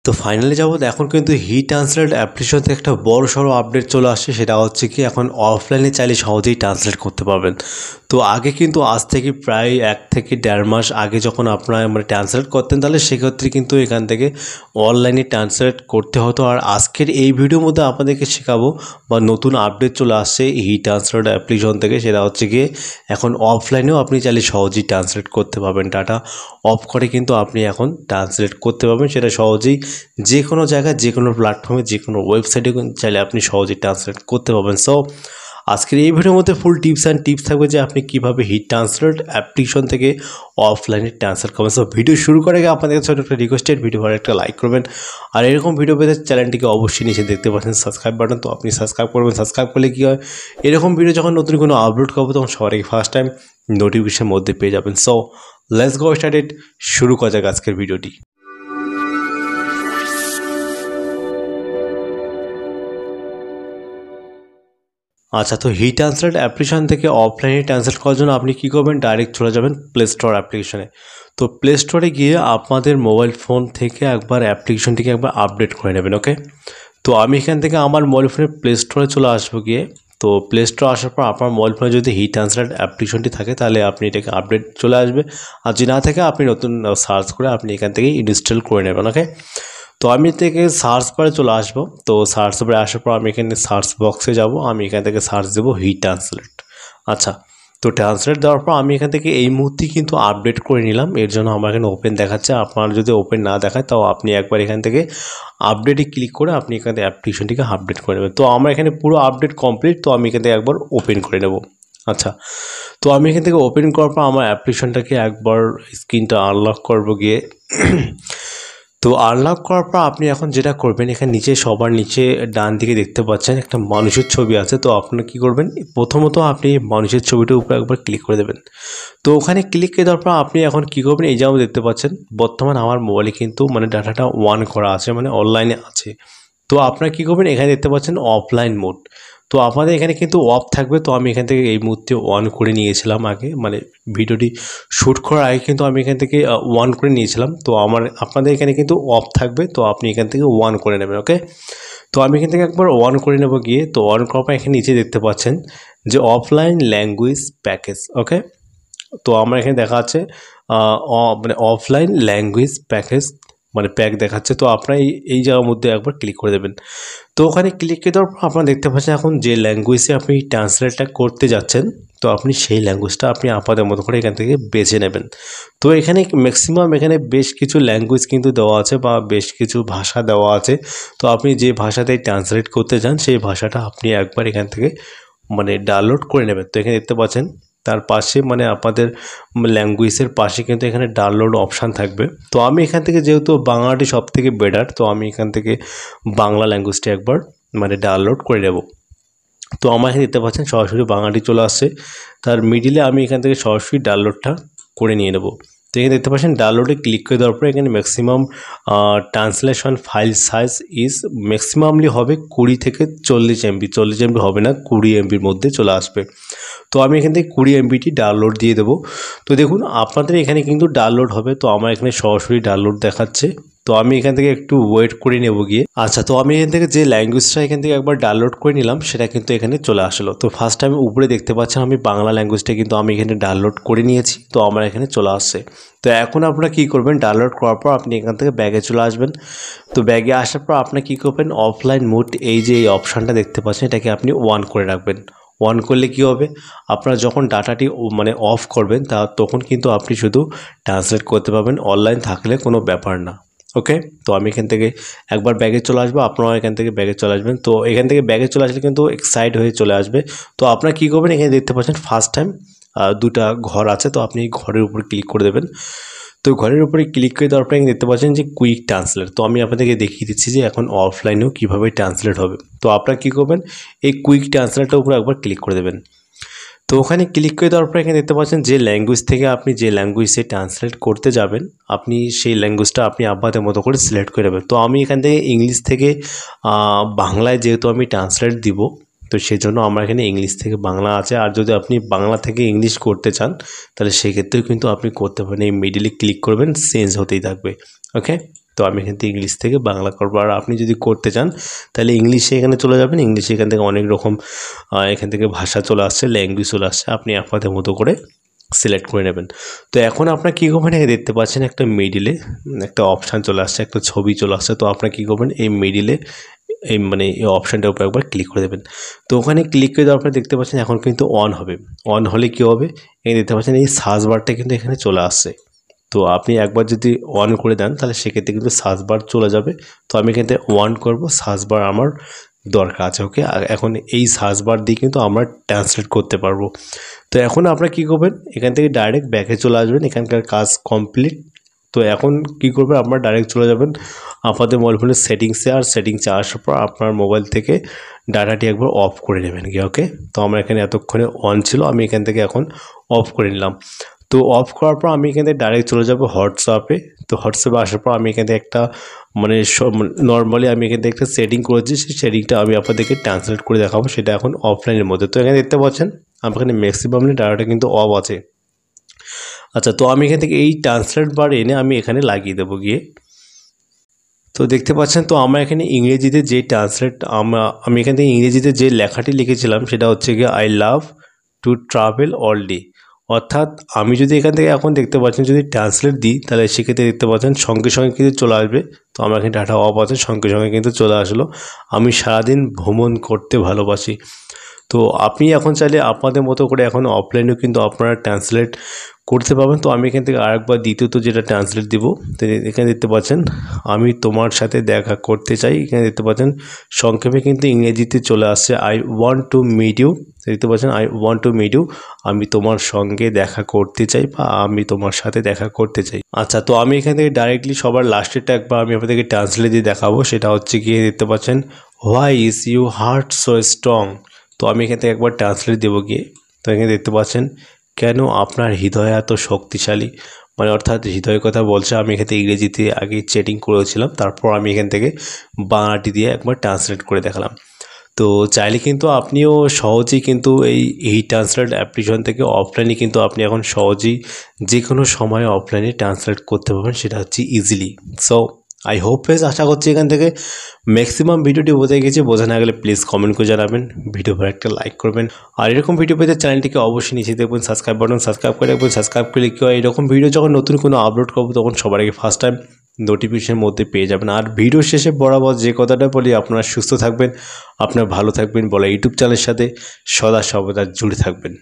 তো ফাইনালি যাবো এখন কিন্তু হি ট্রান্সলেট অ্যাপ্লিকেশন থেকে একটা বড় সড়ো আপডেট চলে আসছে। সেটা হচ্ছে কি এখন অফলাইনে চাইলে সহজেই ট্রান্সলেট করতে পারবেন। তো আগে কিন্তু আজ থেকে প্রায় 1 থেকে 1.5 মাস আগে যখন আপনারা ট্রান্সলেট করতেন তাহলে সেক্ষেত্রে কিন্তু এখান থেকে অনলাইনে ট্রান্সলেট করতে হতো। আর আজকের এই ভিডিওর মধ্যে আপনাদেরকে শেখাবো বা নতুন আপডেট চলে আসছে হি ট্রান্সলেট অ্যাপ্লিকেশন থেকে, সেটা হচ্ছে গিয়ে এখন অফলাইনেও আপনি চাইলে সহজেই ট্রান্সলেট করতে পারবেন। ডাটা অফ করে কিন্তু আপনি এখন ট্রান্সলেট করতে পারবেন, সেটা সহজেই যে কোনো জায়গায় যে কোনো প্ল্যাটফর্মে যে কোনো ওয়েবসাইটে চাইলে আপনি সহজেই ট্রান্সলেট করতে পারবেন। সো আজকের এই ভিডিওর মধ্যে ফুল টিপস থাকবে যে আপনি কীভাবে হি ট্রান্সলেট অ্যাপ্লিকেশন থেকে অফলাইনে ট্রান্সলেট করবেন। সো ভিডিও শুরু করার আগে আপনাদের কাছে একটা রিকোয়েস্টেড, ভিডিও ভালো একটা লাইক করবেন। আর এরকম ভিডিও পেতে চ্যানেলটিকে অবশ্যই নিচে দেখতে পাচ্ছেন সাবস্ক্রাইব বাটন, তো আপনি সাবস্ক্রাইব করবেন। সাবস্ক্রাইব করলে কী হয়, এরকম ভিডিও যখন নতুন কোনো আপলোড করবো তখন সবার আগে ফার্স্ট টাইম নোটিফিকেশনের মধ্যে পেয়ে যাবেন। সো লেটস গো স্টার্টেড, শুরু করা যাক আজকের ভিডিওটি। আচ্ছা, তো হি ট্রান্সলেট অ্যাপ্লিকেশন থেকে অফলাইনে ট্রান্সলেট করার জন্য আপনি কী করবেন, ডাইরেক্ট চলে যাবেন প্লে স্টোর অ্যাপ্লিকেশনে। তো প্লে স্টোরে গিয়ে আপনাদের মোবাইল ফোন থেকে একবার অ্যাপ্লিকেশনটিকে একবার আপডেট করে নেবেন। ওকে, তো আমি এখান থেকে আমার মোবাইল ফোনে প্লে স্টোরে চলে আসবো গিয়ে। তো প্লে স্টোরে আসার পর আপনার মোবাইল ফোনে যদি হি ট্রান্সলেট অ্যাপ্লিকেশনটি থাকে তাহলে আপনি এটাকে আপডেট চলে আসবে, আর যদি না থাকে আপনি নতুন সার্চ করে আপনি এখান থেকে ইনস্টল করে নেবেন। ওকে, তো আমি থেকে সার্চ বারে চলে আসবো। তো সার্চ বারে আসার পর আমি এখানে সার্চ বক্সে যাব, আমি এখান থেকে সার্চ দেবো হি ট্রান্সলেট। আচ্ছা, তো ট্রান্সলেট দেওয়ার পর আমি এখান থেকে এই মুহূর্তে কিন্তু আপডেট করে নিলাম, এর জন্য আমার এখানে ওপেন দেখাচ্ছে। আপনার যদি ওপেন না দেখায় তাও আপনি একবার এখান থেকে আপডেটে ক্লিক করে আপনি এখান থেকে অ্যাপ্লিকেশনটিকে আপডেট করে নেবেন। তো আমার এখানে পুরো আপডেট কমপ্লিট, তো আমি এখান থেকে একবার ওপেন করে নেব। আচ্ছা, তো আমি এখান থেকে ওপেন করার পর আমার অ্যাপ্লিকেশনটাকে একবার স্ক্রিনটা আনলক করবো গিয়ে। তো আনলক করার পর আপনি এখন যেটা করবেন, এখানে নিচে সবার নিচে ডান দিকে দেখতে পাচ্ছেন একটা মানুষের ছবি আছে। তো আপনারা কী করবেন, প্রথমত আপনি মানুষের ছবিটার উপরে একবার ক্লিক করে দেবেন। তো ওখানে ক্লিক করে দেওয়ার পর আপনি এখন কী করবেন, এই যেমন দেখতে পাচ্ছেন বর্তমান আমার মোবাইলে কিন্তু ডাটাটা অন করা আছে, অনলাইনে আছে। তো আপনারা কী করবেন, এখানে দেখতে পাচ্ছেন অফলাইন মোড। তো আপনাদের এখানে কিন্তু অফ থাকবে। তো আমি এখান থেকে এই মুহূর্তে অন করে নিয়েছিলাম আগে, ভিডিওটি শ্যুট করার আগে কিন্তু আমি এখান থেকে অন করে নিয়েছিলাম। তো আপনাদের এখানে কিন্তু অফ থাকবে, তো আপনি এখান থেকে অন করে নেবেন। ওকে, তো আমি এখান থেকে একবার অন করে নেব গিয়ে। তো অন করার পর এখানে নিচে দেখতে পাচ্ছেন যে অফলাইন ল্যাঙ্গুয়েজ প্যাকেজ। ওকে, তো আমার এখানে দেখা আছে অফলাইন ল্যাঙ্গুয়েজ প্যাকেজ প্যাক দেখাচ্ছে। তো আপনারা এই জায়গার মধ্যে একবার ক্লিক করে দেবেন। তো ওখানে ক্লিক করে দেওয়ার পর আপনারা দেখতে পাচ্ছেন এখন যে ল্যাঙ্গুয়েজে আপনি ট্রান্সলেটটা করতে যাচ্ছেন, তো আপনি সেই ল্যাঙ্গুয়েজটা আপনি আপনাদের মতো করে এখান থেকে বেছে নেবেন। তো এখানে ম্যাক্সিমাম এখানে বেশ কিছু ল্যাঙ্গুয়েজ কিন্তু দেওয়া আছে বা বেশ কিছু ভাষা দেওয়া আছে। তো আপনি যে ভাষাতে ট্রান্সলেট করতে চান সেই ভাষাটা আপনি একবার এখান থেকে ডাউনলোড করে নেবেন। তো এখানে দেখতে পাচ্ছেন তার পাশে আপনাদের ল্যাঙ্গুয়েজের পাশে কিন্তু এখানে ডাউনলোড অপশান থাকবে। তো আমি এখান থেকে যেহেতু বাংলাটি সব থেকে বেটার, তো আমি এখান থেকে বাংলা ল্যাঙ্গুয়েজটি একবার ডাউনলোড করে নেব। তো আমার এখানে দেখতে পাচ্ছেন সরাসরি বাংলাটি চলে আসছে, তার মিডিলে আমি এখান থেকে সরাসরি ডাউনলোডটা করে নিয়ে নেব। তো এখানে দেখতে পাচ্ছেন ডাউনলোডে ক্লিক করে দেওয়ার পর এখানে maximum translation file size is maximumly হবে 20 থেকে 40 MB। 40 MB হবে না, 20 MBর মধ্যে চলে আসবে। তো আমি এখান থেকে 20 MBটি ডাউনলোড দিয়ে দেবো। তো দেখুন আপনাদের এখানে কিন্তু ডাউনলোড হবে, তো আমার এখানে সরাসরি ডাউনলোড দেখাচ্ছে। তো আমি এখান থেকে একটু ওয়েট করে নেব গিয়ে। আচ্ছা, তো আমি এখান থেকে যে ল্যাঙ্গুয়েজটা এখান থেকে একবার ডাউনলোড করে নিলাম সেটা কিন্তু এখানে চলে আসলো। তো ফার্স্ট টাইম উপরে দেখতে পাচ্ছেন আমি বাংলা ল্যাঙ্গুয়েজটা কিন্তু আমি এখানে ডাউনলোড করে নিয়েছি, তো আমার এখানে চলে আসছে। তো এখন আপনারা কী করবেন, ডাউনলোড করার পর আপনি এখান থেকে ব্যাগে চলে আসবেন। তো ব্যাগে আসার পর আপনি কী করবেন, অফলাইন মোড এই যে এই অপশানটা দেখতে পাচ্ছেন এটাকে আপনি অন করে রাখবেন। অন করলে কি হবে, আপনারা যখন ডাটাটি অফ করবেন তখন কিন্তু আপনি শুধু ট্রান্সলেট করতে পারবেন, অনলাইন থাকলে কোনো ব্যাপার না। ওকে, তো আমি এখান থেকে একবার ব্যাগে চলে আসবো, আপনারাও এখান থেকে ব্যাগে চলে আসবেন। তো এখান থেকে ব্যাগে চলে আসলে কিন্তু এক্সাইড হয়ে চলে আসবে। তো আপনারা কী করবেন, এখানে দেখতে পাচ্ছেন ফার্স্ট টাইম দুটা ঘর আছে, তো আপনি ঘরের উপর ক্লিক করে দেবেন। তো ঘরের উপরে ক্লিক করে দেওয়ার পর দেখতে পাচ্ছেন যে কুইক ট্রান্সলেট। তো আমি আপনাদেরকে দেখিয়ে দিচ্ছি যে এখন অফলাইনেও কীভাবে ট্রান্সলেট হবে। তো আপনারা কী করবেন, এই কুইক ট্রান্সলেটের উপরে একবার ক্লিক করে দেবেন। তো ওখানে ক্লিক করে দেওয়ার পর এখানে দেখতে পাচ্ছেন যে ল্যাঙ্গুয়েজ থেকে আপনি যে ল্যাঙ্গুয়েজে ট্রান্সলেট করতে যাবেন আপনি সেই ল্যাঙ্গুয়েজটা আপনি আপনাদের মতো করে সিলেক্ট করে নেবেন। তো আমি এখান থেকে ইংলিশ থেকে বাংলায় যেহেতু আমি ট্রান্সলেট দিব, তো সেজন্য আমার এখানে ইংলিশ থেকে বাংলা আছে। আর যদি আপনি বাংলা থেকে ইংলিশ করতে চান তাহলে সেক্ষেত্রেও কিন্তু আপনি করতে পারেন। এই মিডিলে ক্লিক করবেন, চেঞ্জ হতেই থাকবে। ওকে, তো আমি এখান থেকে ইংলিশ থেকে বাংলা করবো। আর আপনি যদি করতে চান তাহলে ইংলিশে এখানে চলে যাবেন। ইংলিশে এখান থেকে অনেক রকম এখান থেকে ভাষা চলে আসছে, ল্যাঙ্গুয়েজ চলে আসছে, আপনি আপনাদের মতো করে সিলেক্ট করে নেবেন। তো এখন আপনার কী করবেন, এখানে দেখতে পাচ্ছেন একটা মিডিলে একটা অপশান চলে আসছে, একটা ছবি চলে আসছে। তো আপনার কী করবেন, এই মিডিলে এই এই অপশানটার উপর একবার ক্লিক করে দেবেন। তো ওখানে ক্লিক করে দেওয়ার পরে দেখতে পাচ্ছেন এখন কিন্তু অন হবে। অন হলে কী হবে, এখানে দেখতে পাচ্ছেন এই সার্চ বারটা কিন্তু এখানে চলে আসছে। তো আপনি একবার যদি অন করে দেন তাহলে সেক্ষেত্রে কিন্তু সার্চ বার চলে যাবে। তো আমি এখান থেকে অন করবো, সার্চ বার আমার দরকার আছে। ওকে, এখন এই সার্চ বার দিয়ে কিন্তু আমরা ট্রান্সলেট করতে পারবো। তো এখন আপনারা কী করবেন, এখান থেকে ডাইরেক্ট ব্যাকে চলে আসবেন, এখানকার কাজ কমপ্লিট। তো এখন কী করবেন, আপনারা ডাইরেক্ট চলে যাবেন আপনাদের মোবাইল ফোনের সেটিংসে। আর সেটিংসে আসার পর আপনার মোবাইল থেকে ডাটাটি একবার অফ করে নেবেন গিয়ে। ওকে, তো আমার এখানে এতক্ষণে অন ছিল, আমি এখান থেকে এখন অফ করে নিলাম। তো অফ করার পর আমি এখান থেকে ডাইরেক্ট চলে যাব হোয়াটসঅ্যাপে। তো হোয়াটসঅ্যাপে আসার পর আমি এখান থেকে একটা নর্মালি আমি এখান থেকে একটা সেটিং করেছি, সেই সেটিংটা আমি আপনাদেরকে ট্রান্সলেট করে দেখাবো, সেটা এখন অফলাইনের মধ্যে। তো এখানে দেখতে পাচ্ছেন আমার এখানে ম্যাক্সিমামলি ডাটাটা কিন্তু অফ আছে। আচ্ছা, তো আমি এখান থেকে এই ট্রান্সলেট বার এনে আমি এখানে লাগিয়ে দেবো গিয়ে। তো দেখতে পাচ্ছেন, তো আমরা এখানে ইংরেজিতে যে ট্রান্সলেট আমি এখান থেকে ইংরেজিতে যে লেখাটি লিখেছিলাম সেটা হচ্ছে গিয়ে I love to travel all day. অর্থাৎ আমি যদি এখান থেকে এখন দেখতে পাচ্ছেন যদি ট্রান্সলেট দিই তাহলে সেক্ষেত্রে দেখতে পাচ্ছেন সঙ্গে সঙ্গে কিন্তু চলে আসবে। তো আমার এখানে ডাটা অফ আছে, সঙ্গে সঙ্গে কিন্তু চলে আসলো। আমি সারাদিন ভ্রমণ করতে ভালোবাসি। তো আপনি এখন চাইলে আপনাদের মতো করে এখন অফলাইনেও কিন্তু আপনারা ট্রান্সলেট করতে পারবেন। তো আমি এখান থেকে আরেকবার দ্বিতীয়ত যেটা ট্রান্সলেট দিব, তো এখানে দেখতে পাচ্ছেন আমি তোমার সাথে দেখা করতে চাই। এখানে দেখতে পাচ্ছেন সংক্ষেপে কিন্তু ইংরেজিতে চলে আসছে I want to meet you. দেখতে পাচ্ছেন I want to meet you, আমি তোমার সঙ্গে দেখা করতে চাই বা আমি তোমার সাথে দেখা করতে চাই। আচ্ছা, তো আমি এখান থেকে ডাইরেক্টলি সবার লাস্টেরটা একবার আমি আপনাদেরকে ট্রান্সলেট দিয়ে দেখাবো। সেটা হচ্ছে গিয়ে দেখতে পাচ্ছেন why is you heart so strong. তো আমি এখান থেকে একবার ট্রান্সলেট দেবো গিয়ে। তো এখানে দেখতে পাচ্ছেন কেন আপনার হৃদয় এত শক্তিশালী, মানে অর্থাৎ হৃদয়ের কথা বলছে। আমি এখান থেকে ইংরেজিতে আগে চেটিং করেছিলাম, তারপর আমি এখান থেকে বাংলাটি দিয়ে একবার ট্রান্সলেট করে দেখালাম। তো চাইলে কিন্তু আপনিও সহজেই কিন্তু এই ট্রান্সলেট অ্যাপ্লিকেশন থেকে অফলাইনে কিন্তু আপনি এখন সহজেই যে কোনো সময় অফলাইনে ট্রান্সলেট করতে পারবেন, সেটা হচ্ছে easily. So I hope friends, আশা করছি এখান থেকে ম্যাক্সিমাম ভিডিওটি বোঝা গেছে। বোঝা না গেলে প্লিজ কমেন্ট করে জানাবেন, ভিডিও পর একটা লাইক করবেন। আর এরকম ভিডিও পেতে চ্যানেলটিকে অবশ্যই নিচে দেখবেন সাবস্ক্রাইব বাটন, সাবস্ক্রাইব করে রাখবেন। সাবস্ক্রাইব করলে কি হয়, এরকম ভিডিও যখন নতুন কোনো আপলোড করবো তখন সবার আগে ফার্স্ট টাইম নোটিফিকেশনের মধ্যে পেয়ে যাবেন। আর ভিডিও শেষে বরাবর যে কথাটা বলি, আপনারা সুস্থ থাকবেন, আপনারা ভালো থাকবেন বলা ইউটিউব চ্যানেলের সাথে সদা সর্বদা জুড়ে থাকবেন।